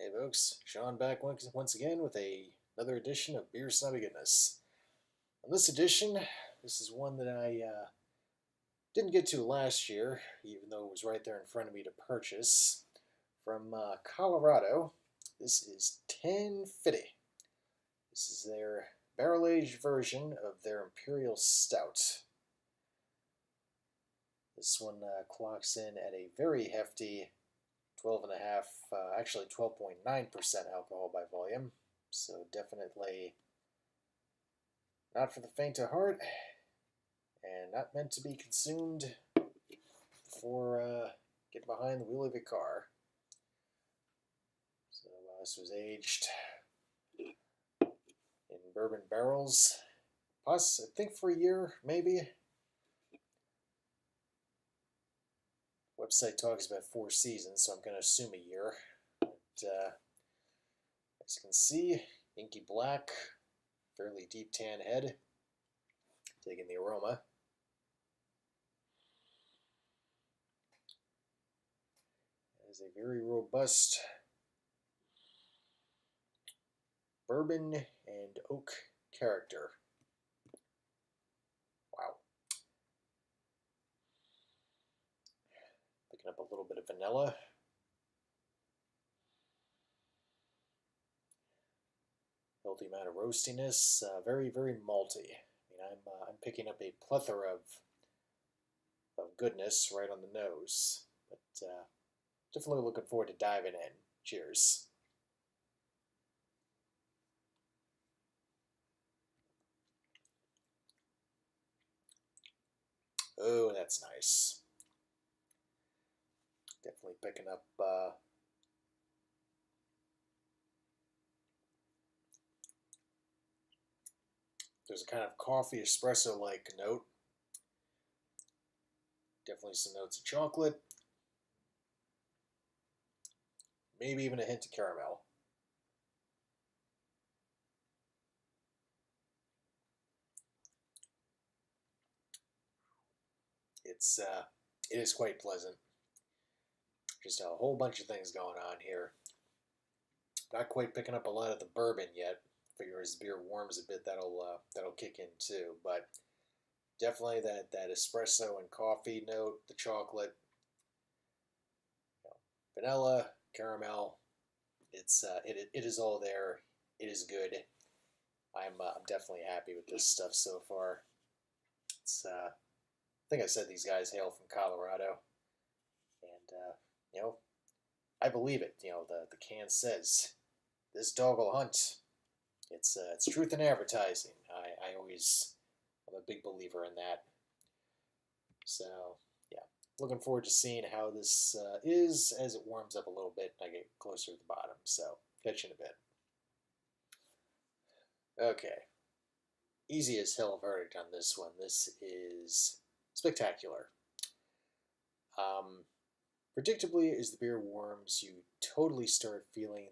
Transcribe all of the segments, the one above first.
Hey folks, Sean back once again with another edition of Beer-snobby goodness. On this edition, this is one that I didn't get to last year, even though it was right there in front of me to purchase. From Colorado, this is Ten Fidy. This is their barrel-aged version of their Imperial Stout. This one clocks in at a very hefty 12.5, actually 12.9% alcohol by volume. So definitely not for the faint of heart, and not meant to be consumed for getting behind the wheel of a car. So this was aged in bourbon barrels, I think for a year, maybe. Website talks about 4 seasons, so I'm going to assume a year. But, as you can see, inky black, fairly deep tan head. Taking the aroma. It is a very robust bourbon and oak character. Wow. Picking up a little bit of vanilla. Healthy amount of roastiness. Very, very malty. I mean, I'm picking up a plethora of goodness right on the nose. But definitely looking forward to diving in. Cheers. Oh, that's nice. Definitely picking up there's a kind of coffee espresso-like note. Definitely some notes of chocolate. Maybe even a hint of caramel. It is quite pleasant. Just a whole bunch of things going on here. Not quite picking up a lot of the bourbon yet. Figure as the beer warms a bit, that'll kick in too. But definitely that espresso and coffee note, the chocolate, vanilla, caramel. It is all there. It is good. I'm definitely happy with this stuff so far. It's I think I said these guys hail from Colorado, and I believe it. The can says this dog will hunt. It's truth in advertising. I'm a big believer in that. So yeah, looking forward to seeing how this is as it warms up a little bit and I get closer to the bottom. So catch you in a bit. Okay, easy as hell verdict on this one. This is spectacular. Predictably, as the beer warms, you totally start feeling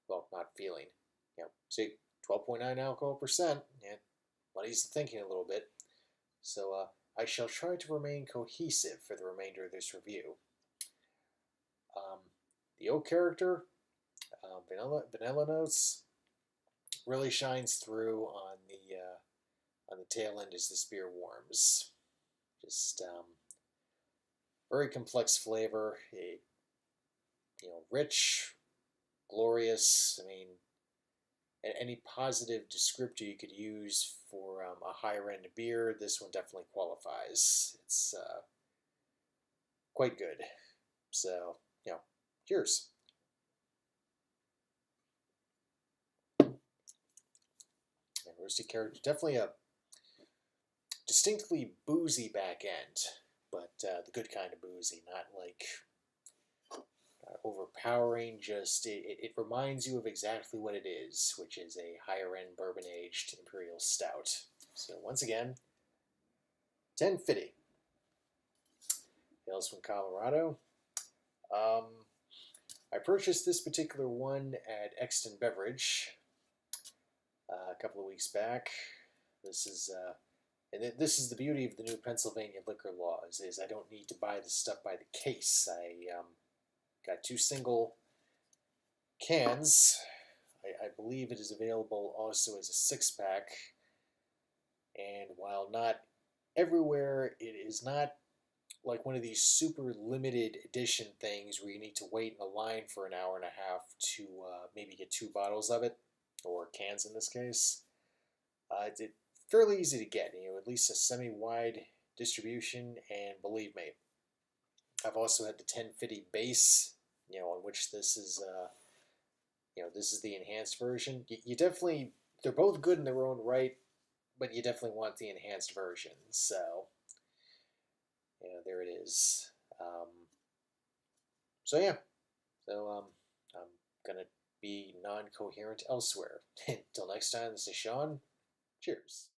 well, not feeling, see, 12.9 alcohol percent, yeah, muddies the thinking a little bit. So I shall try to remain cohesive for the remainder of this review. The oak character, vanilla notes, really shines through on the tail end as this beer warms. Just very complex flavor, rich, glorious. I mean, any positive descriptor you could use for a higher end beer, this one definitely qualifies. It's quite good. So, cheers. And roasty character, definitely a distinctly boozy back end, but the good kind of boozy, not like overpowering. Just it reminds you of exactly what it is, which is a higher end bourbon aged Imperial Stout. So once again, Ten Fidy. Hails from Colorado. I purchased this particular one at Exton Beverage a couple of weeks back. This is this is the beauty of the new Pennsylvania liquor laws, is I don't need to buy this stuff by the case. I got 2 single cans. I believe it is available also as a 6-pack. And while not everywhere, it is not like one of these super limited edition things where you need to wait in a line for an hour and a half to maybe get 2 bottles of it, or cans in this case. It's fairly easy to get, at least a semi-wide distribution, and believe me, I've also had the 1050 base, on which this is, this is the enhanced version. You definitely, they're both good in their own right, but you definitely want the enhanced version. So, there it is. So yeah, I'm gonna be non-coherent elsewhere. Until next time, this is Sean. Cheers.